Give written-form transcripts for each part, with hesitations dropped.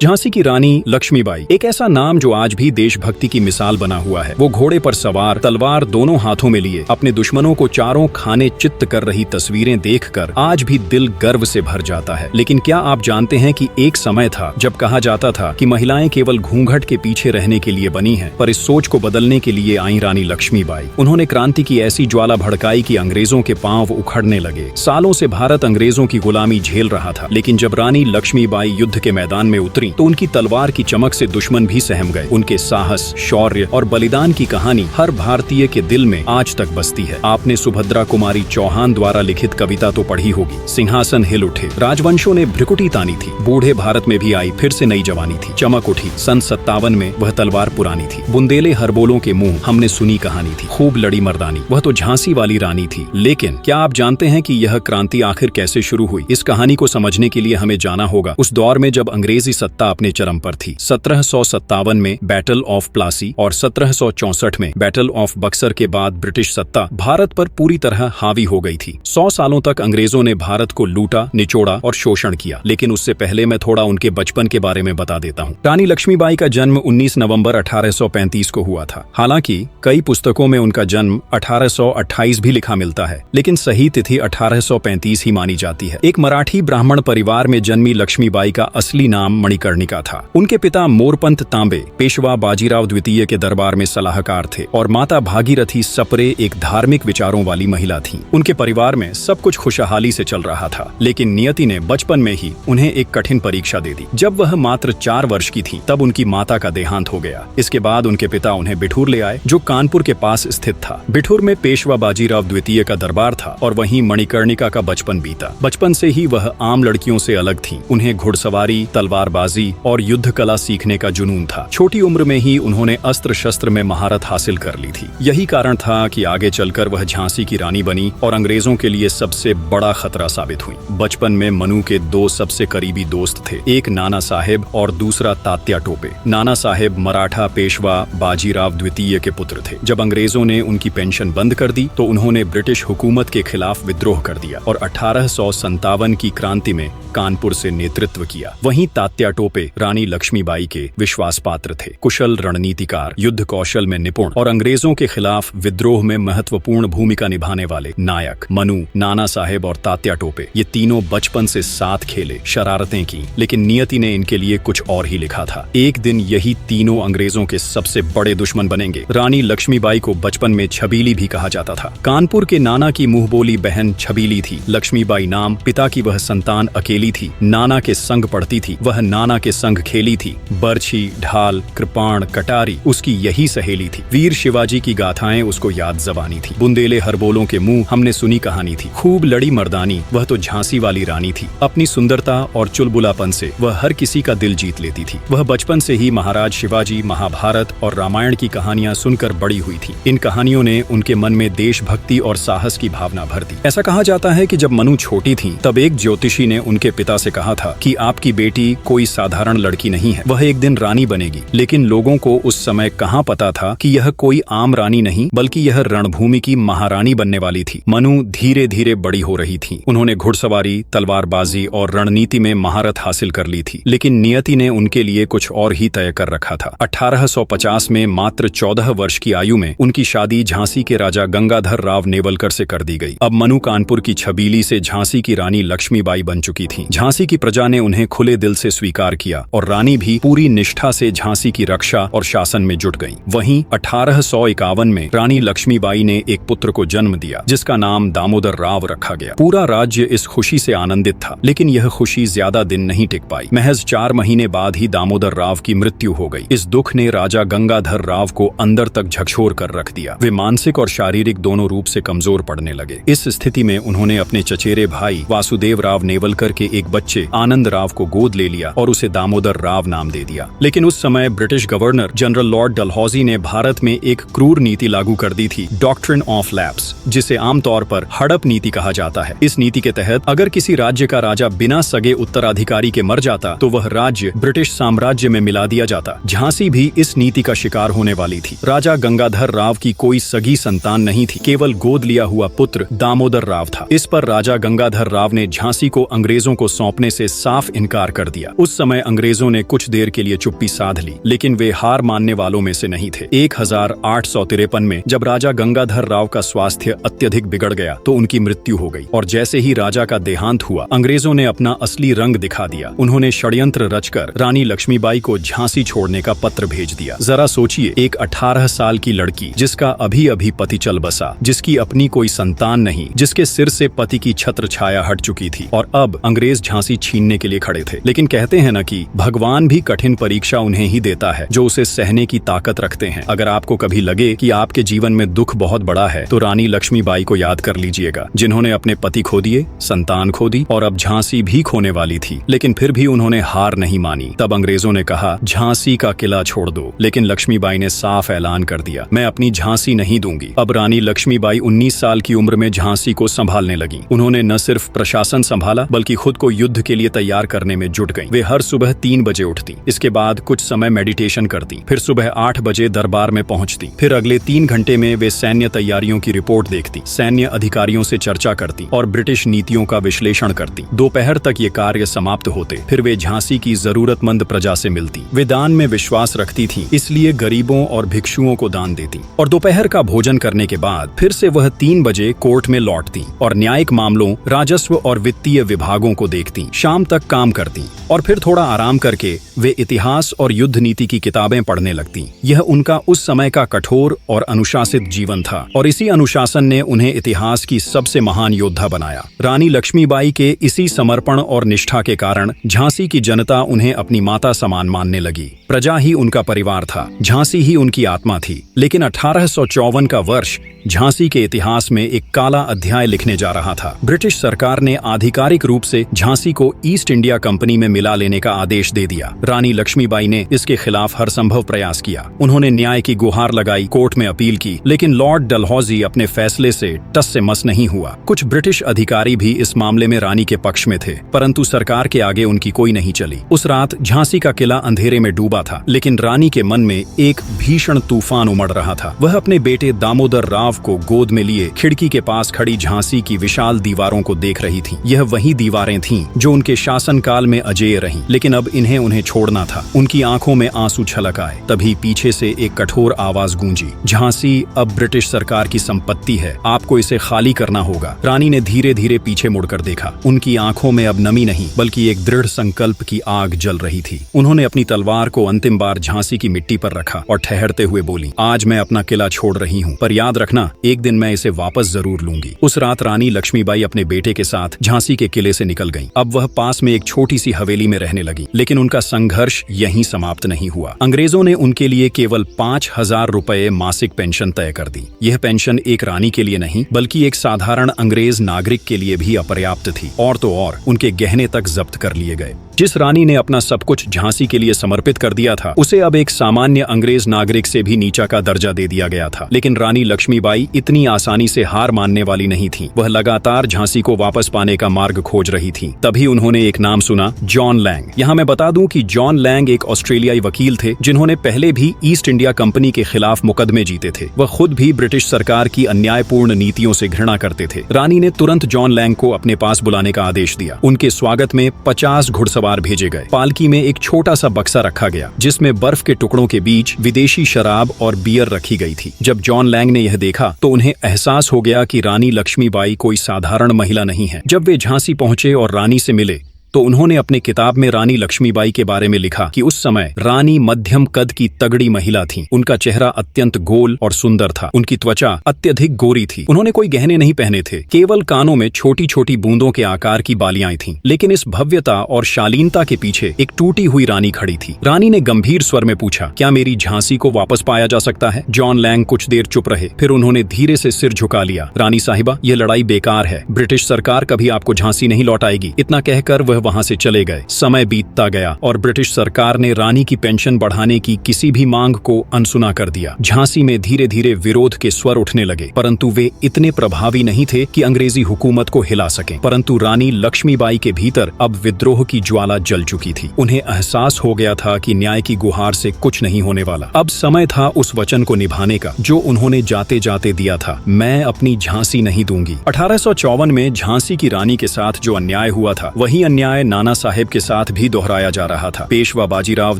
झांसी की रानी लक्ष्मीबाई एक ऐसा नाम जो आज भी देशभक्ति की मिसाल बना हुआ है। वो घोड़े पर सवार, तलवार दोनों हाथों में लिए, अपने दुश्मनों को चारों खाने चित्त कर रही तस्वीरें देखकर आज भी दिल गर्व से भर जाता है। लेकिन क्या आप जानते हैं कि एक समय था जब कहा जाता था कि महिलाएं केवल घूंघट के पीछे रहने के लिए बनी हैं, पर इस सोच को बदलने के लिए आई रानी लक्ष्मीबाई। उन्होंने क्रांति की ऐसी ज्वाला भड़काई कि अंग्रेजों के पांव उखड़ने लगे। सालों से भारत अंग्रेजों की गुलामी झेल रहा था, लेकिन जब रानी लक्ष्मीबाई युद्ध के मैदान में उतरी तो उनकी तलवार की चमक से दुश्मन भी सहम गए। उनके साहस, शौर्य और बलिदान की कहानी हर भारतीय के दिल में आज तक बसती है। आपने सुभद्रा कुमारी चौहान द्वारा लिखित कविता तो पढ़ी होगी, सिंहासन हिल उठे, राजवंशों ने भ्रिकुटी तानी थी, बूढ़े भारत में भी आई फिर से नई जवानी थी, चमक उठी, सन 57 में वह तलवार पुरानी थी, बुंदेले हरबोलों के मुंह हमने सुनी कहानी थी, खूब लड़ी मर्दानी, वह तो झांसी वाली रानी थी। लेकिन क्या आप जानते हैं कि यह क्रांति आखिर कैसे शुरू हुई? इस कहानी को समझने के लिए हमें जाना होगा उस दौर में जब अंग्रेजी सत्ता अपने चरम पर थी। 1757 में बैटल ऑफ प्लासी और 1764 में बैटल ऑफ बक्सर के बाद ब्रिटिश सत्ता भारत पर पूरी तरह हावी हो गई थी। 100 सालों तक अंग्रेजों ने भारत को लूटा, निचोड़ा और शोषण किया। लेकिन उससे पहले मैं थोड़ा उनके बचपन के बारे में बता देता हूँ। रानी लक्ष्मीबाई का जन्म 19 नवंबर 1835 को हुआ था। हालांकि कई पुस्तकों में उनका जन्म 1828 भी लिखा मिलता है, लेकिन सही तिथि 1835 ही मानी जाती है। एक मराठी ब्राह्मण परिवार में जन्मी लक्ष्मीबाई का असली नाम मणिकर्णिका था। उनके पिता मोरपंत तांबे पेशवा बाजीराव द्वितीय के दरबार में सलाहकार थे और माता भागीरथी सपरे एक धार्मिक विचारों वाली महिला थीं। उनके परिवार में सब कुछ खुशहाली से चल रहा था, लेकिन नियति ने बचपन में ही उन्हें एक कठिन परीक्षा दे दी। जब वह मात्र 4 वर्ष की थी तब उनकी माता का देहांत हो गया। इसके बाद उनके पिता उन्हें बिठूर ले आए, जो कानपुर के पास स्थित था। बिठूर में पेशवा बाजीराव द्वितीय का दरबार था और वहीं मणिकर्णिका का बचपन बीता। बचपन से ही वह आम लड़कियों से अलग थीं। उन्हें घुड़सवारी, तलवारबाजी और युद्ध कला सीखने का जुनून था। छोटी उम्र में ही उन्होंने अस्त्र शस्त्र में महारत हासिल कर ली थी। यही कारण था कि आगे चलकर वह झांसी की रानी बनी और अंग्रेजों के लिए सबसे बड़ा खतरा साबित हुई। बचपन में मनु के 2 सबसे करीबी दोस्त थे, एक नाना साहेब और दूसरा तात्या टोपे। नाना साहेब मराठा पेशवा बाजीराव द्वितीय के पुत्र थे। जब अंग्रेजों ने उनकी पेंशन बंद कर दी तो उन्होंने ब्रिटिश हुकूमत के खिलाफ विद्रोह कर दिया और 1857 की क्रांति में कानपुर से नेतृत्व किया। वहीं तात्या टोपे रानी लक्ष्मीबाई के विश्वास पात्र थे, कुशल रणनीतिकार, युद्ध कौशल में निपुण और अंग्रेजों के खिलाफ विद्रोह में महत्वपूर्ण भूमिका निभाने वाले नायक। मनु, नाना साहेब और तात्या टोपे ये तीनों बचपन से साथ खेले, शरारतें की, लेकिन नियति ने इनके लिए कुछ और ही लिखा था। एक दिन यही तीनों अंग्रेजों के सबसे बड़े दुश्मन बनेंगे। रानी लक्ष्मीबाई को बचपन में छबीली भी कहा जाता था। कानपुर के नाना की मुंहबोली बहन छबीली थी। लक्ष्मीबाई नाम, पिता की वह संतान अकेली थी। नाना के संग पढ़ती थी, वह नाना के संग खेली थी। बर्छी, ढाल, कृपाण, कटारी उसकी यही सहेली थी। वीर शिवाजी की गाथाएं उसको याद जबानी थी। बुंदेले हरबोलों के मुंह हमने सुनी कहानी थी। खूब लड़ी मर्दानी, वह तो झांसी वाली रानी थी। अपनी सुंदरता और चुलबुलापन से वह हर किसी का दिल जीत लेती थी। वह बचपन से ही महाराज शिवाजी, महाभारत और रामायण की कहानियां सुनकर बड़ी हुई थी। इन कहानियों ने उनके मन में देशभक्ति और साहस की भावना भर दी। ऐसा कहा जाता है कि जब मनु छोटी थी तब एक ज्योतिषी ने उनके पिता से कहा था कि आपकी बेटी कोई साधारण लड़की नहीं है, वह एक दिन रानी बनेगी। लेकिन लोगों को उस समय कहाँ पता था कि यह कोई आम रानी नहीं बल्कि यह रणभूमि की महारानी बनने वाली थी। मनु धीरे धीरे बड़ी हो रही थी। उन्होंने घुड़सवारी, तलवारबाजी और रणनीति में महारत हासिल कर ली थी, लेकिन नियति ने उनके लिए कुछ और ही तय कर रखा था। 1850 में मात्र 14 वर्ष की आयु में उनकी शादी झांसी के राजा गंगाधर राव नेवलकर से कर दी गई। अब मनु कानपुर की छबीली से झांसी की रानी लक्ष्मीबाई बन चुकी थी। झांसी की प्रजा ने उन्हें खुले दिल से स्वीकार किया और रानी भी पूरी निष्ठा से झांसी की रक्षा और शासन में जुट गई। वहीं 1851 में रानी लक्ष्मीबाई ने एक पुत्र को जन्म दिया जिसका नाम दामोदर राव रखा गया। पूरा राज्य इस खुशी से आनंदित था, लेकिन यह खुशी ज्यादा दिन नहीं टिक पाई। महज 4 महीने बाद ही दामोदर राव की मृत्यु हो गई। इस दुख ने राजा गंगाधर राव को अंदर तक झकझोर कर रख दिया। वे मानसिक और शारीरिक दोनों रूप से कमजोर पड़ने लगे। इस स्थिति में उन्होंने अपने चचेरे भाई वासुदेव राव नेवलकर के एक बच्चे आनंद राव को गोद ले लिया और उसे दामोदर राव नाम दे दिया। लेकिन उस समय British governor general Lord Dalhousie ने भारत में एक क्रूर नीति लागू कर दी थी, डॉक्ट्रिन ऑफ लैप्स, जिसे आमतौर पर हड़प नीति कहा जाता है। इस नीति के तहत अगर किसी राज्य का राजा बिना सगे उत्तराधिकारी के मर जाता तो वह राज्य ब्रिटिश साम्राज्य में मिला दिया जाता। झांसी भी इस नीति का शिकार होने वाली थी। राजा गंगाधर राव की कोई सगी संतान नहीं थी, केवल गोद लिया हुआ पुत्र दामोदर राव था। इस पर राजा गंगाधर राव ने झांसी को अंग्रेजों को सौंपने से साफ इनकार कर दिया। उस समय समय अंग्रेजों ने कुछ देर के लिए चुप्पी साध ली, लेकिन वे हार मानने वालों में से नहीं थे। 1853 में जब राजा गंगाधर राव का स्वास्थ्य अत्यधिक बिगड़ गया तो उनकी मृत्यु हो गई, और जैसे ही राजा का देहांत हुआ अंग्रेजों ने अपना असली रंग दिखा दिया। उन्होंने षड्यंत्र रचकर रानी लक्ष्मीबाई को झांसी छोड़ने का पत्र भेज दिया। जरा सोचिए, एक 18 साल की लड़की जिसका अभी अभी पति चल बसा, जिसकी अपनी कोई संतान नहीं, जिसके सिर से पति की छत्र छाया हट चुकी थी, और अब अंग्रेज झांसी छीनने के लिए खड़े थे। लेकिन कहते हैं न कि भगवान भी कठिन परीक्षा उन्हें ही देता है जो उसे सहने की ताकत रखते हैं। अगर आपको कभी लगे कि आपके जीवन में दुख बहुत बड़ा है तो रानी लक्ष्मीबाई को याद कर लीजिएगा, जिन्होंने अपने पति खो दिए, संतान खो दी और अब झांसी भी खोने वाली थी, लेकिन फिर भी उन्होंने हार नहीं मानी। तब अंग्रेजों ने कहा झांसी का किला छोड़ दो, लेकिन लक्ष्मीबाई ने साफ ऐलान कर दिया, मैं अपनी झांसी नहीं दूंगी। अब रानी लक्ष्मीबाई 19 साल की उम्र में झांसी को संभालने लगी। उन्होंने न सिर्फ प्रशासन संभाला बल्कि खुद को युद्ध के लिए तैयार करने में जुट गईं। वे हर सुबह 3 बजे उठती, इसके बाद कुछ समय मेडिटेशन करती, फिर सुबह 8 बजे दरबार में पहुंचती, फिर अगले 3 घंटे में वे सैन्य तैयारियों की रिपोर्ट देखती, सैन्य अधिकारियों से चर्चा करती और ब्रिटिश नीतियों का विश्लेषण करती। दोपहर तक ये कार्य समाप्त होते, फिर वे झांसी की जरूरतमंद प्रजा से मिलती। वे दान में विश्वास रखती थी, इसलिए गरीबों और भिक्षुओं को दान देती, और दोपहर का भोजन करने के बाद फिर से वह 3 बजे कोर्ट में लौटती और न्यायिक मामलों, राजस्व और वित्तीय विभागों को देखती। शाम तक काम करती और फिर थोड़ा आराम करके वे इतिहास और युद्ध नीति की किताबें पढ़ने लगती। यह उनका उस समय का कठोर और अनुशासित जीवन था, और इसी अनुशासन ने उन्हें इतिहास की सबसे महान योद्धा बनाया। रानी लक्ष्मीबाई के इसी समर्पण और निष्ठा के कारण झांसी की जनता उन्हें अपनी माता समान मानने लगी। प्रजा ही उनका परिवार था, झांसी ही उनकी आत्मा थी। लेकिन 1854 का वर्ष झांसी के इतिहास में एक काला अध्याय लिखने जा रहा था। ब्रिटिश सरकार ने आधिकारिक रूप से झांसी को ईस्ट इंडिया कंपनी में मिला लेने का आदेश दे दिया। रानी लक्ष्मीबाई ने इसके खिलाफ हर संभव प्रयास किया। उन्होंने न्याय की गुहार लगाई, कोर्ट में अपील की, लेकिन लॉर्ड डलहौजी अपने फैसले से टस से मस नहीं हुआ। कुछ ब्रिटिश अधिकारी भी इस मामले में रानी के पक्ष में थे, परंतु सरकार के आगे उनकी कोई नहीं चली। उस रात झांसी का किला अंधेरे में डूबा था, लेकिन रानी के मन में एक भीषण तूफान उमड़ रहा था। वह अपने बेटे दामोदर राव को गोद में लिए खिड़की के पास खड़ी झांसी की विशाल दीवारों को देख रही थी। यह वही दीवारें थीं जो उनके शासनकाल में अजेय रहीं, लेकिन अब इन्हें उन्हें छोड़ना था। उनकी आंखों में आंसू छलक आए। तभी पीछे से एक कठोर आवाज गूंजी, झांसी अब ब्रिटिश सरकार की संपत्ति है, आपको इसे खाली करना होगा। रानी ने धीरे धीरे पीछे मुड़कर देखा। उनकी आंखों में अब नमी नहीं बल्कि एक दृढ़ संकल्प की आग जल रही थी। उन्होंने अपनी तलवार को अंतिम बार झांसी की मिट्टी पर रखा और ठहरते हुए बोली, आज मैं अपना किला छोड़ रही हूँ, पर याद रखना एक दिन मैं इसे वापस जरूर लूंगी। उस रात रानी लक्ष्मीबाई अपने बेटे के साथ झांसी के किले से निकल गईं। अब वह पास में एक छोटी सी हवेली में रहने लगी, लेकिन उनका संघर्ष यहीं समाप्त नहीं हुआ। अंग्रेजों ने उनके लिए केवल 5000 रुपए मासिक पेंशन तय कर दी। यह पेंशन एक रानी के लिए नहीं बल्कि एक साधारण अंग्रेज नागरिक के लिए भी अपर्याप्त थी, और तो और उनके गहने तक जब्त कर लिए गए। जिस रानी ने अपना सब कुछ झांसी के लिए समर्पित कर दिया था, उसे अब एक सामान्य अंग्रेज नागरिक से भी नीचा का दर्जा दे दिया गया था। लेकिन रानी लक्ष्मीबाई इतनी आसानी से हार मानने वाली नहीं थी। वह लगातार झांसी को वापस पाने का मार्ग खोज रही थी। तभी उन्होंने एक नाम सुना, जॉन लैंग। यहाँ मैं बता दूं कि जॉन लैंग एक ऑस्ट्रेलियाई वकील थे जिन्होंने पहले भी ईस्ट इंडिया कंपनी के खिलाफ मुकदमे जीते थे। वह खुद भी ब्रिटिश सरकार की अन्यायपूर्ण नीतियों से घृणा करते थे। रानी ने तुरंत जॉन लैंग को अपने पास बुलाने का आदेश दिया। उनके स्वागत में 50 घुड़सवार भेजे गए। पालकी में एक छोटा सा बक्सा रखा गया जिसमें बर्फ के टुकड़ों के बीच विदेशी शराब और बियर रखी गई थी। जब जॉन लैंग ने यह देखा तो उन्हें एहसास हो गया कि रानी लक्ष्मीबाई कोई साधारण महिला नहीं है। जब वे झांसी पहुंचे और रानी से मिले तो उन्होंने अपने किताब में रानी लक्ष्मीबाई के बारे में लिखा कि उस समय रानी मध्यम कद की तगड़ी महिला थी। उनका चेहरा अत्यंत गोल और सुंदर था। उनकी त्वचा अत्यधिक गोरी थी। उन्होंने कोई गहने नहीं पहने थे, केवल कानों में छोटी छोटी बूंदों के आकार की बालियां थीं। लेकिन इस भव्यता और शालीनता के पीछे एक टूटी हुई रानी खड़ी थी। रानी ने गंभीर स्वर में पूछा, क्या मेरी झांसी को वापस पाया जा सकता है? जॉन लैंग कुछ देर चुप रहे, फिर उन्होंने धीरे से सिर झुका लिया। रानी साहिबा, यह लड़ाई बेकार है। ब्रिटिश सरकार कभी आपको झांसी नहीं लौटाएगी। इतना कहकर वह वहां से चले गए। समय बीतता गया और ब्रिटिश सरकार ने रानी की पेंशन बढ़ाने की किसी भी मांग को अनसुना कर दिया। झांसी में धीरे धीरे विरोध के स्वर उठने लगे, परंतु वे इतने प्रभावी नहीं थे कि अंग्रेजी हुकूमत को हिला सकें। परंतु रानी लक्ष्मीबाई के भीतर अब विद्रोह की ज्वाला जल चुकी थी। उन्हें एहसास हो गया था कि न्याय की गुहार से कुछ नहीं होने वाला। अब समय था उस वचन को निभाने का जो उन्होंने जाते जाते दिया था, मैं अपनी झांसी नहीं दूंगी। 1854 में झांसी की रानी के साथ जो अन्याय हुआ था, वही अन्याय अन्याय नाना साहेब के साथ भी दोहराया जा रहा था। पेशवा बाजीराव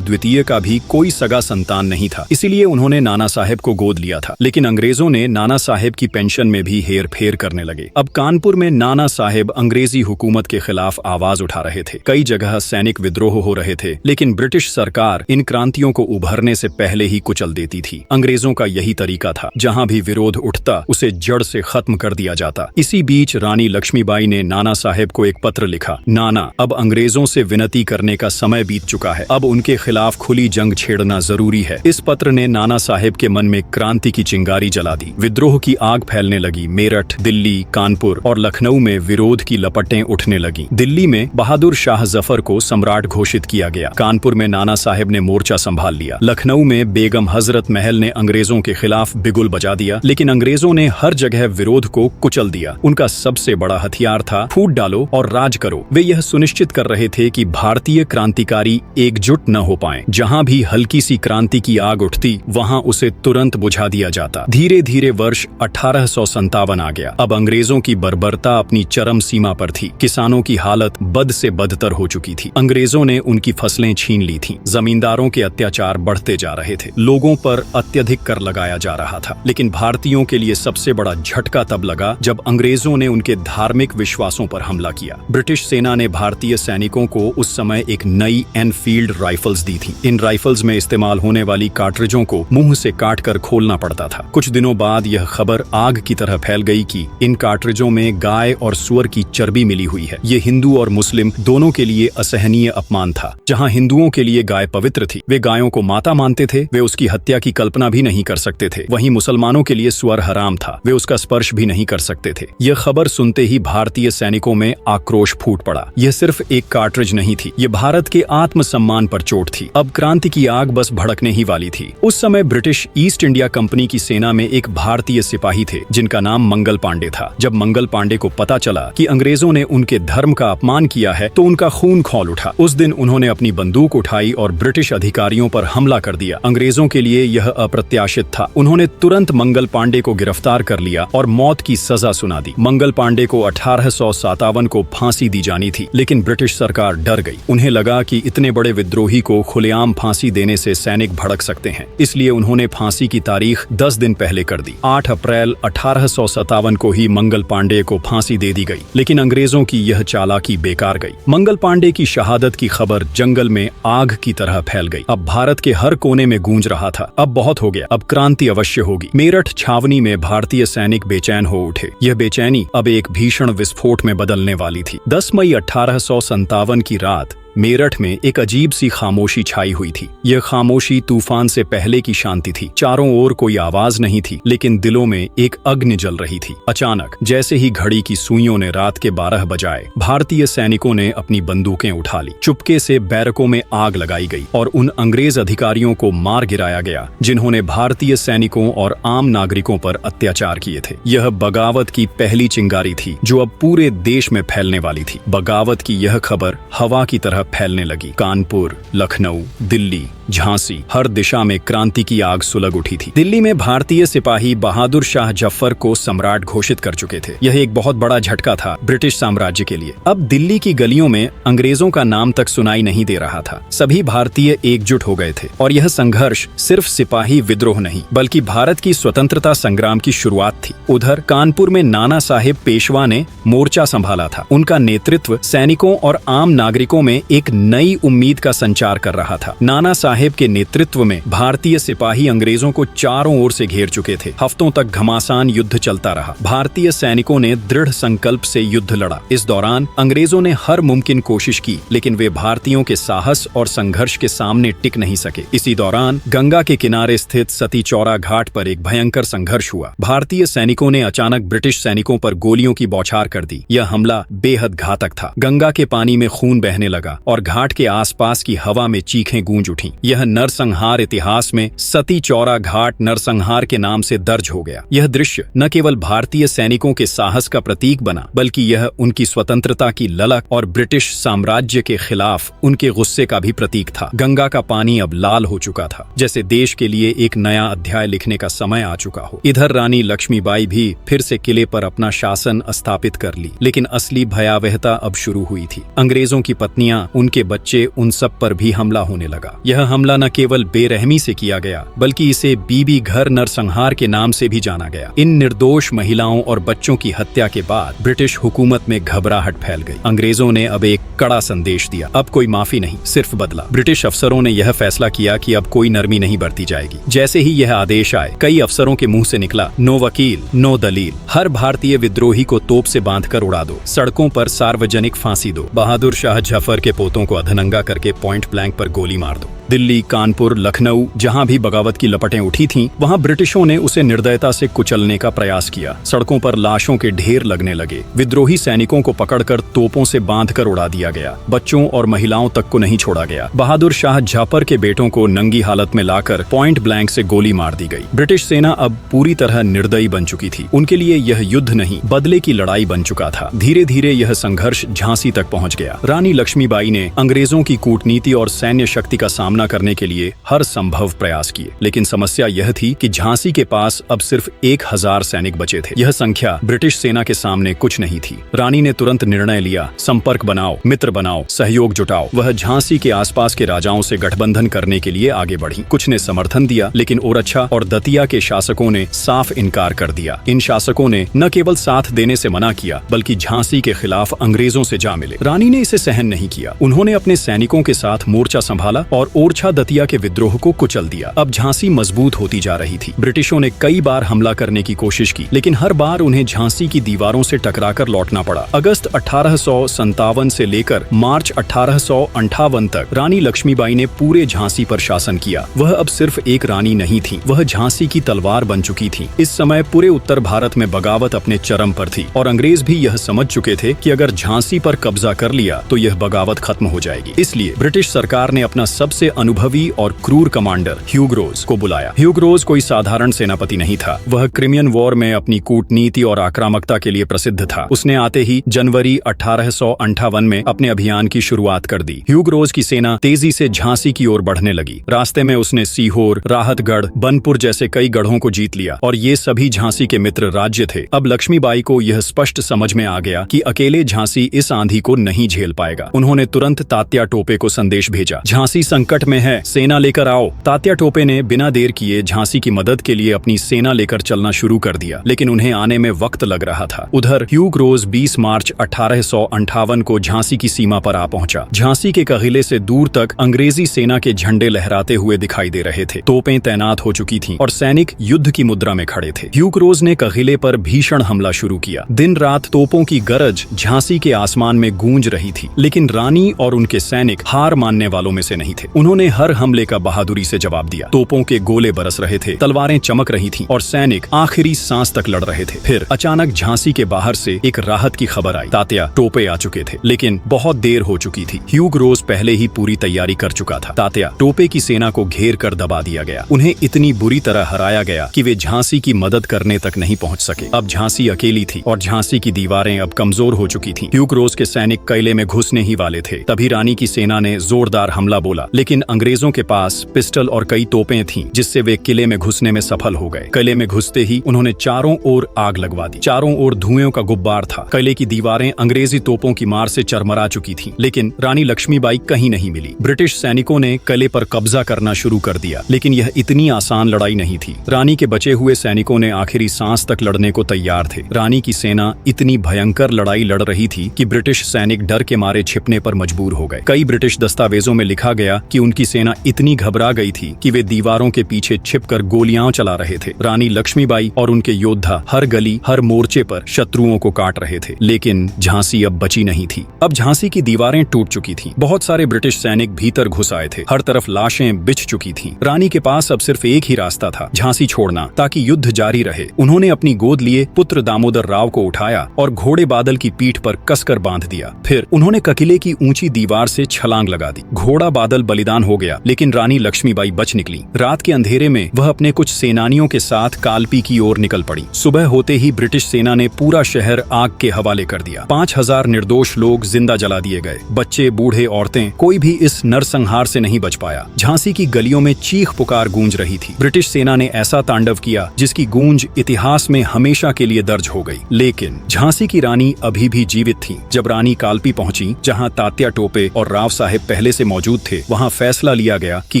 द्वितीय का भी कोई सगा संतान नहीं था, इसीलिए उन्होंने नाना साहेब को गोद लिया था। लेकिन अंग्रेजों ने नाना साहेब की पेंशन में भी हेर फेर करने लगे। अब कानपुर में नाना साहेब अंग्रेजी हुकूमत के खिलाफ आवाज उठा रहे थे। कई जगह सैनिक विद्रोह हो रहे थे, लेकिन ब्रिटिश सरकार इन क्रांतियों को उभरने से पहले ही कुचल देती थी। अंग्रेजों का यही तरीका था, जहां भी विरोध उठता उसे जड़ से खत्म कर दिया जाता। इसी बीच रानी लक्ष्मीबाई ने नाना साहेब को एक पत्र लिखा। नाना, अब अंग्रेजों से विनती करने का समय बीत चुका है, अब उनके खिलाफ खुली जंग छेड़ना जरूरी है। इस पत्र ने नाना साहेब के मन में क्रांति की चिंगारी जला दी। विद्रोह की आग फैलने लगी। मेरठ, दिल्ली, कानपुर और लखनऊ में विरोध की लपटें उठने लगी। दिल्ली में बहादुर शाह जफर को सम्राट घोषित किया गया। कानपुर में नाना साहेब ने मोर्चा संभाल लिया। लखनऊ में बेगम हजरत महल ने अंग्रेजों के खिलाफ बिगुल बजा दिया, लेकिन अंग्रेजों ने हर जगह विरोध को कुचल दिया। उनका सबसे बड़ा हथियार था फूट डालो और राज करो। वे यह सुनिश्चित कर रहे थे कि भारतीय क्रांतिकारी एकजुट न हो पाएं। जहां भी हल्की सी क्रांति की आग उठती, वहां उसे तुरंत बुझा दिया जाता। धीरे धीरे वर्ष 1857 आ गया। अब अंग्रेजों की बर्बरता अपनी चरम सीमा पर थी। किसानों की हालत बद से बदतर हो चुकी थी। अंग्रेजों ने उनकी फसलें छीन ली थीं। जमींदारों के अत्याचार बढ़ते जा रहे थे। लोगों पर अत्यधिक कर लगाया जा रहा था। लेकिन भारतीयों के लिए सबसे बड़ा झटका तब लगा जब अंग्रेजों ने उनके धार्मिक विश्वासों पर हमला किया। ब्रिटिश सेना ने भारतीय सैनिकों को उस समय एक नई एनफील्ड राइफल्स दी थी। इन राइफल्स में इस्तेमाल होने वाली कार्ट्रिजों को मुंह से काटकर खोलना पड़ता था। कुछ दिनों बाद यह खबर आग की तरह फैल गई कि इन कार्ट्रिजों में गाय और सुअर की चर्बी मिली हुई है। ये हिंदू और मुस्लिम दोनों के लिए असहनीय अपमान था। जहां हिंदुओं के लिए गाय पवित्र थी, वे गायों को माता मानते थे, वे उसकी हत्या की कल्पना भी नहीं कर सकते थे। वहीं मुसलमानों के लिए सुअर हराम था, वे उसका स्पर्श भी नहीं कर सकते थे। यह खबर सुनते ही भारतीय सैनिकों में आक्रोश फूट पड़ा। यह सिर्फ एक कार्ट्रिज नहीं थी, ये भारत के आत्मसम्मान पर चोट थी। अब क्रांति की आग बस भड़कने ही वाली थी। उस समय ब्रिटिश ईस्ट इंडिया कंपनी की सेना में एक भारतीय सिपाही थे जिनका नाम मंगल पांडे था। जब मंगल पांडे को पता चला कि अंग्रेजों ने उनके धर्म का अपमान किया है, तो उनका खून खौल उठा। उस दिन उन्होंने अपनी बंदूक उठाई और ब्रिटिश अधिकारियों पर हमला कर दिया। अंग्रेजों के लिए यह अप्रत्याशित था। उन्होंने तुरंत मंगल पांडे को गिरफ्तार कर लिया और मौत की सजा सुना दी। मंगल पांडे को 1857 को फांसी दी जानी थी, लेकिन ब्रिटिश सरकार डर गई। उन्हें लगा कि इतने बड़े विद्रोही को खुलेआम फांसी देने से सैनिक भड़क सकते हैं, इसलिए उन्होंने फांसी की तारीख 10 दिन पहले कर दी। 8 अप्रैल 1857 को ही मंगल पांडे को फांसी दे दी गई। लेकिन अंग्रेजों की यह चालाकी बेकार गई। मंगल पांडे की शहादत की खबर जंगल में आग की तरह फैल गई। अब भारत के हर कोने में गूंज रहा था, अब बहुत हो गया, अब क्रांति अवश्य होगी। मेरठ छावनी में भारतीय सैनिक बेचैन हो उठे। यह बेचैनी अब एक भीषण विस्फोट में बदलने वाली थी। 10 मई 1857 की रात मेरठ में एक अजीब सी खामोशी छाई हुई थी। यह खामोशी तूफान से पहले की शांति थी। चारों ओर कोई आवाज नहीं थी, लेकिन दिलों में एक अग्नि जल रही थी। अचानक जैसे ही घड़ी की सुइयों ने रात के 12 बजाए, भारतीय सैनिकों ने अपनी बंदूकें उठा ली। चुपके से बैरकों में आग लगाई गई और उन अंग्रेज अधिकारियों को मार गिराया गया जिन्होंने भारतीय सैनिकों और आम नागरिकों पर अत्याचार किए थे। यह बगावत की पहली चिंगारी थी जो अब पूरे देश में फैलने वाली थी। बगावत की यह खबर हवा की तरह फैलने लगी। कानपुर, लखनऊ, दिल्ली, झांसी, हर दिशा में क्रांति की आग सुलग उठी थी। दिल्ली में भारतीय सिपाही बहादुर शाह जफर को सम्राट घोषित कर चुके थे। यह एक बहुत बड़ा झटका था ब्रिटिश साम्राज्य के लिए। अब दिल्ली की गलियों में अंग्रेजों का नाम तक सुनाई नहीं दे रहा था। सभी भारतीय एकजुट हो गए थे और यह संघर्ष सिर्फ सिपाही विद्रोह नहीं, बल्कि भारत की स्वतंत्रता संग्राम की शुरुआत थी। उधर कानपुर में नाना साहेब पेशवा ने मोर्चा संभाला था। उनका नेतृत्व सैनिकों और आम नागरिकों में एक नई उम्मीद का संचार कर रहा था। नाना साहेब के नेतृत्व में भारतीय सिपाही अंग्रेजों को चारों ओर से घेर चुके थे। हफ्तों तक घमासान युद्ध चलता रहा। भारतीय सैनिकों ने दृढ़ संकल्प से युद्ध लड़ा। इस दौरान अंग्रेजों ने हर मुमकिन कोशिश की, लेकिन वे भारतीयों के साहस और संघर्ष के सामने टिक नहीं सके। इसी दौरान गंगा के किनारे स्थित सती चौरा घाट पर एक भयंकर संघर्ष हुआ। भारतीय सैनिकों ने अचानक ब्रिटिश सैनिकों पर गोलियों की बौछार कर दी। यह हमला बेहद घातक था। गंगा के पानी में खून बहने लगा। और घाट के आसपास की हवा में चीखें गूंज उठी। यह नरसंहार इतिहास में सती चौरा घाट नरसंहार के नाम से दर्ज हो गया। यह दृश्य न केवल भारतीय सैनिकों के साहस का प्रतीक बना, बल्कि यह उनकी स्वतंत्रता की ललक और ब्रिटिश साम्राज्य के खिलाफ उनके गुस्से का भी प्रतीक था। गंगा का पानी अब लाल हो चुका था, जैसे देश के लिए एक नया अध्याय लिखने का समय आ चुका हो। इधर रानी लक्ष्मीबाई भी फिर से किले पर अपना शासन स्थापित कर ली, लेकिन असली भयावहता अब शुरू हुई थी। अंग्रेजों की पत्नियां, उनके बच्चे, उन सब पर भी हमला होने लगा। यह हमला न केवल बेरहमी से किया गया, बल्कि इसे बीबी घर नरसंहार के नाम से भी जाना गया। इन निर्दोष महिलाओं और बच्चों की हत्या के बाद ब्रिटिश हुकूमत में घबराहट फैल गई। अंग्रेजों ने अब एक कड़ा संदेश दिया, अब कोई माफी नहीं, सिर्फ बदला। ब्रिटिश अफसरों ने यह फैसला किया कि अब कोई नरमी नहीं बरती जाएगी। जैसे ही यह आदेश आए, कई अफसरों के मुंह से निकला, नो वकील नो दलील। हर भारतीय विद्रोही को तोप से बांधकर उड़ा दो, सड़कों पर सार्वजनिक फांसी दो, बहादुर शाह जफर के पोतों को अधनंगा करके पॉइंट ब्लैंक पर गोली मार दो। दिल्ली, कानपुर, लखनऊ, जहां भी बगावत की लपटें उठी थीं, वहां ब्रिटिशों ने उसे निर्दयता से कुचलने का प्रयास किया। सड़कों पर लाशों के ढेर लगने लगे। विद्रोही सैनिकों को पकड़कर तोपों से बांधकर उड़ा दिया गया। बच्चों और महिलाओं तक को नहीं छोड़ा गया। बहादुर शाह जफर के बेटों को नंगी हालत में लाकर पॉइंट ब्लैंक से गोली मार दी गई। ब्रिटिश सेना अब पूरी तरह निर्दयी बन चुकी थी। उनके लिए यह युद्ध नहीं, बदले की लड़ाई बन चुका था। धीरे धीरे यह संघर्ष झांसी तक पहुंच गया। रानी लक्ष्मीबाई ने अंग्रेजों की कूटनीति और सैन्य शक्ति का सामना करने के लिए हर संभव प्रयास किए, लेकिन समस्या यह थी कि झांसी के पास अब सिर्फ 1000 सैनिक बचे थे। यह संख्या ब्रिटिश सेना के सामने कुछ नहीं थी। रानी ने तुरंत निर्णय लिया, संपर्क बनाओ, मित्र बनाओ, सहयोग जुटाओ। वह झांसी के आसपास के राजाओं से गठबंधन करने के लिए आगे बढ़ी। कुछ ने समर्थन दिया, लेकिन ओरछा और दतिया के शासकों ने साफ इनकार कर दिया। इन शासकों ने न केवल साथ देने से मना किया, बल्कि झांसी के खिलाफ अंग्रेजों से जा मिले। रानी ने इसे सहन नहीं किया। उन्होंने अपने सैनिकों के साथ मोर्चा संभाला और ओरछा दतिया के विद्रोह को कुचल दिया। अब झांसी मजबूत होती जा रही थी। ब्रिटिशों ने कई बार हमला करने की कोशिश की, लेकिन हर बार उन्हें झांसी की दीवारों से टकराकर लौटना पड़ा। अगस्त 1857 से लेकर मार्च 1858 तक रानी लक्ष्मीबाई ने पूरे झांसी पर शासन किया। वह अब सिर्फ एक रानी नहीं थी, वह झांसी की तलवार बन चुकी थी। इस समय पूरे उत्तर भारत में बगावत अपने चरम पर थी और अंग्रेज भी यह समझ चुके थे कि अगर झांसी पर कब्जा कर लिया तो यह बगावत खत्म हो जाएगी। इसलिए ब्रिटिश सरकार ने अपना सबसे अनुभवी और क्रूर कमांडर ह्यूग रोज को बुलाया। ह्यूग रोज कोई साधारण सेनापति नहीं था। वह क्रिमियन वॉर में अपनी कूटनीति और आक्रामकता के लिए प्रसिद्ध था। उसने आते ही जनवरी 1858 में अपने अभियान की शुरुआत कर दी। ह्यूग रोज की सेना तेजी से झांसी की ओर बढ़ने लगी। रास्ते में उसने सीहोर, राहतगढ़, बनपुर जैसे कई गढ़ों को जीत लिया और ये सभी झांसी के मित्र राज्य थे। अब लक्ष्मीबाई को यह स्पष्ट समझ में आ गया कि अकेले झांसी इस आंधी को नहीं झेल पाएगा। उन्होंने तुरंत तात्या टोपे को संदेश भेजा, झांसी संकट में है, सेना लेकर आओ। तात्या टोपे ने बिना देर किए झांसी की मदद के लिए अपनी सेना लेकर चलना शुरू कर दिया, लेकिन उन्हें आने में वक्त लग रहा था। उधर ह्यूग रोज 20 मार्च 1858 को झांसी की सीमा पर आ पहुंचा। झांसी के कहिले से दूर तक अंग्रेजी सेना के झंडे लहराते हुए दिखाई दे रहे थे। तोपें तैनात हो चुकी थीं और सैनिक युद्ध की मुद्रा में खड़े थे। ह्यूग रोज ने कहिले पर भीषण हमला शुरू किया। दिन रात तोपों की गरज झांसी के आसमान में गूंज रही थी, लेकिन रानी और उनके सैनिक हार मानने वालों में से नहीं थे। उन्होंने हर हमले का बहादुरी से जवाब दिया। तोपों के गोले बरस रहे थे, तलवारें चमक रही थीं और सैनिक आखिरी सांस तक लड़ रहे थे। फिर अचानक झांसी के बाहर से एक राहत की खबर आई। तात्या टोपे आ चुके थे, लेकिन बहुत देर हो चुकी थी। ह्यूग रोज पहले ही पूरी तैयारी कर चुका था। तात्या टोपे की सेना को घेर कर दबा दिया गया। उन्हें इतनी बुरी तरह हराया गया कि वे झांसी की मदद करने तक नहीं पहुंच सके। अब झांसी अकेली थी और झांसी की दीवारें अब कमजोर हो चुकी थीं। ह्यूग रोज के सैनिक किले में घुसने ही वाले थे। तभी रानी की सेना ने जोरदार हमला बोला, लेकिन अंग्रेजों के पास पिस्टल और कई तोपें थीं, जिससे वे किले में घुसने में सफल हो गए। किले में घुसते ही उन्होंने चारों ओर आग लगवा दी। चारों ओर धुएं का गुब्बार था। किले की दीवारें अंग्रेजी तोपों की मार से चरमरा चुकी थीं, लेकिन रानी लक्ष्मीबाई कहीं नहीं मिली। ब्रिटिश सैनिकों ने किले पर कब्जा करना शुरू कर दिया, लेकिन यह इतनी आसान लड़ाई नहीं थी। रानी के बचे हुए सैनिकों ने आखिरी सांस तक लड़ने को तैयार थे। रानी की सेना इतनी भयंकर लड़ाई लड़ रही थी कि ब्रिटिश सैनिक डर के मारे छिपने पर मजबूर हो गए। कई ब्रिटिश दस्तावेजों में लिखा गया कि उनकी उनकी सेना इतनी घबरा गई थी कि वे दीवारों के पीछे छिपकर गोलियां चला रहे थे। रानी लक्ष्मीबाई और उनके योद्धा हर गली हर मोर्चे पर शत्रुओं को काट रहे थे, लेकिन झांसी अब बची नहीं थी। अब झांसी की दीवारें टूट चुकी थीं। बहुत सारे ब्रिटिश सैनिक भीतर घुस आए थे। हर तरफ लाशें बिछ चुकी थीं। रानी के पास अब सिर्फ एक ही रास्ता था, झांसी छोड़ना, ताकि युद्ध जारी रहे। उन्होंने अपनी गोद लिए पुत्र दामोदर राव को उठाया और घोड़े बादल की पीठ पर कसकर बांध दिया। फिर उन्होंने किले की ऊंची दीवार से छलांग लगा दी। घोड़ा बादल बलिदान हो गया, लेकिन रानी लक्ष्मीबाई बच निकली। रात के अंधेरे में वह अपने कुछ सेनानियों के साथ कालपी की ओर निकल पड़ी। सुबह होते ही ब्रिटिश सेना ने पूरा शहर आग के हवाले कर दिया। 5000 निर्दोष लोग जिंदा जला दिए गए। बच्चे, बूढ़े, औरतें, कोई भी इस नरसंहार से नहीं बच पाया। झांसी की गलियों में चीख पुकार गूंज रही थी। ब्रिटिश सेना ने ऐसा तांडव किया जिसकी गूंज इतिहास में हमेशा के लिए दर्ज हो गई। लेकिन झांसी की रानी अभी भी जीवित थी। जब रानी कालपी पहुंची, जहां तात्या टोपे और राव साहेब पहले से मौजूद थे, वहां फैसला लिया गया कि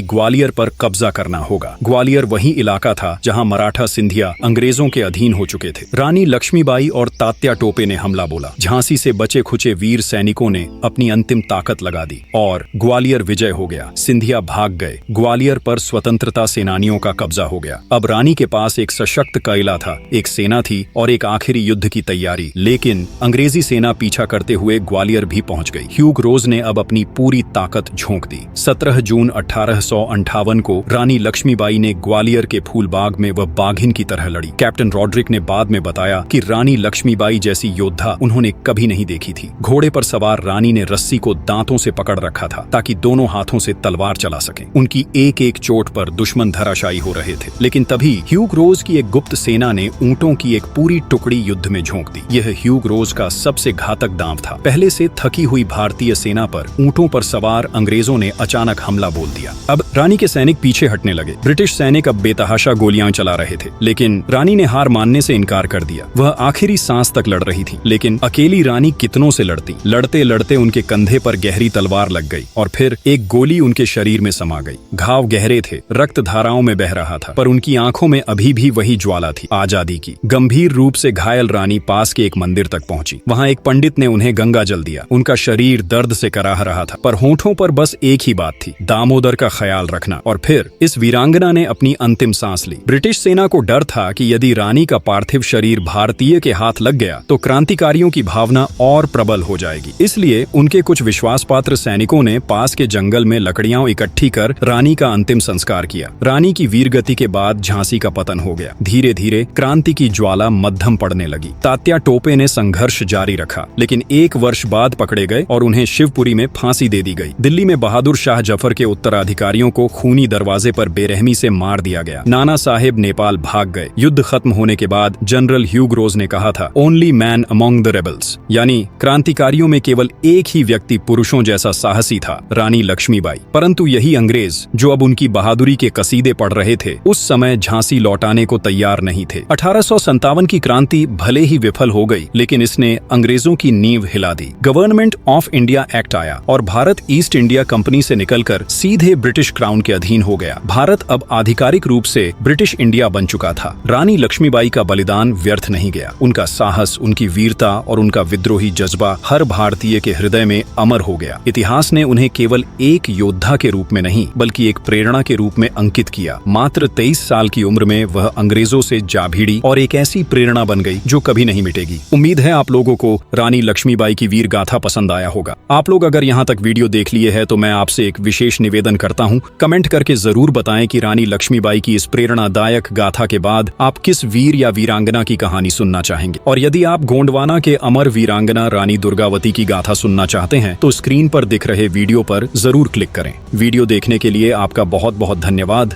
ग्वालियर पर कब्जा करना होगा। ग्वालियर वही इलाका था जहां मराठा सिंधिया अंग्रेजों के अधीन हो चुके थे। रानी लक्ष्मीबाई और तात्या टोपे ने हमला बोला। झांसी से बचे खुचे वीर सैनिकों ने अपनी अंतिम ताकत लगा दी और ग्वालियर विजय हो गया। सिंधिया भाग गए। ग्वालियर पर स्वतंत्रता सेनानियों का कब्जा हो गया। अब रानी के पास एक सशक्त किला था, एक सेना थी और एक आखिरी युद्ध की तैयारी। लेकिन अंग्रेजी सेना पीछा करते हुए ग्वालियर भी पहुंच गई। ह्यूग रोज ने अब अपनी पूरी ताकत झोंक दी। 17 जून 1858 को रानी लक्ष्मीबाई ने ग्वालियर के फूलबाग में वह बाघिन की तरह लड़ी। कैप्टन रॉड्रिक ने बाद में बताया कि रानी लक्ष्मीबाई जैसी योद्धा उन्होंने कभी नहीं देखी थी। घोड़े पर सवार रानी ने रस्सी को दांतों से पकड़ रखा था ताकि दोनों हाथों से तलवार चला सके। उनकी एक एक चोट पर दुश्मन धराशायी हो रहे थे। लेकिन तभी ह्यूग रोज की एक गुप्त सेना ने ऊंटों की एक पूरी टुकड़ी युद्ध में झोंक दी। यह ह्यूग रोज का सबसे घातक दांव था। पहले से थकी हुई भारतीय सेना पर ऊंटों पर सवार अंग्रेजों ने अचानक हमला बोल दिया। अब रानी के सैनिक पीछे हटने लगे। ब्रिटिश सैनिक अब बेतहाशा गोलियां चला रहे थे, लेकिन रानी ने हार मानने से इनकार कर दिया। वह आखिरी सांस तक लड़ रही थी, लेकिन अकेली रानी कितनों से लड़ती। लड़ते लड़ते उनके कंधे पर गहरी तलवार लग गई और फिर एक गोली उनके शरीर में समा गई। घाव गहरे थे, रक्त धाराओं में बह रहा था, पर उनकी आंखों में अभी भी वही ज्वाला थी, आजादी की। गंभीर रूप से घायल रानी पास के एक मंदिर तक पहुंची। वहां एक पंडित ने उन्हें गंगा जल दिया। उनका शरीर दर्द से कराह रहा था, पर होठों पर बस एक ही बात थी, दामोदर का ख्याल रखना। और फिर इस वीरांगना ने अपनी अंतिम सांस ली। ब्रिटिश सेना को डर था कि यदि रानी का पार्थिव शरीर भारतीय के हाथ लग गया तो क्रांतिकारियों की भावना और प्रबल हो जाएगी। इसलिए उनके कुछ विश्वास पात्र सैनिकों ने पास के जंगल में लकड़ियां इकट्ठी कर रानी का अंतिम संस्कार किया। रानी की वीरगति के बाद झांसी का पतन हो गया। धीरे धीरे क्रांति की ज्वाला मध्यम पड़ने लगी। तात्या टोपे ने संघर्ष जारी रखा, लेकिन 1 वर्ष बाद पकड़े गए और उन्हें शिवपुरी में फांसी दे दी गई। दिल्ली में बहादुर शाह जफर के उत्तराधिकारियों को खूनी दरवाजे पर बेरहमी से मार दिया गया। नाना साहेब नेपाल भाग गए। युद्ध खत्म होने के बाद जनरल ह्यूग रोज ने कहा था, only man among the rebels, यानी क्रांतिकारियों में केवल एक ही व्यक्ति पुरुषों जैसा साहसी था, रानी लक्ष्मीबाई। परंतु यही अंग्रेज जो अब उनकी बहादुरी के कसीदे पढ़ रहे थे, उस समय झांसी लौटाने को तैयार नहीं थे। 1857 की क्रांति भले ही विफल हो गई, लेकिन इसने अंग्रेजों की नींव हिला दी। गवर्नमेंट ऑफ इंडिया एक्ट आया और भारत ईस्ट इंडिया कंपनी से निकलकर सीधे ब्रिटिश क्राउन के अधीन हो गया। भारत अब आधिकारिक रूप से ब्रिटिश इंडिया बन चुका था। रानी लक्ष्मीबाई का बलिदान व्यर्थ नहीं गया। उनका साहस, उनकी वीरता और उनका विद्रोही जज्बा हर भारतीय के हृदय में अमर हो गया। इतिहास ने उन्हें केवल एक योद्धा के रूप में नहीं, बल्कि एक प्रेरणा के रूप में अंकित किया। मात्र 23 साल की उम्र में वह अंग्रेजों से जा भिड़ी और एक ऐसी प्रेरणा बन गई जो कभी नहीं मिटेगी। उम्मीद है आप लोगों को रानी लक्ष्मीबाई की वीर गाथा पसंद आया होगा। आप लोग अगर यहाँ तक वीडियो देख लिए है तो मैं आपसे एक विशेष निवेदन करता हूँ, कमेंट करके जरूर बताएं कि रानी लक्ष्मीबाई की इस प्रेरणादायक गाथा के बाद आप किस वीर या वीरांगना की कहानी सुनना चाहेंगे। और यदि आप गोंडवाना के अमर वीरांगना रानी दुर्गावती की गाथा सुनना चाहते हैं तो स्क्रीन पर दिख रहे वीडियो पर जरूर क्लिक करें। वीडियो देखने के लिए आपका बहुत बहुत धन्यवाद।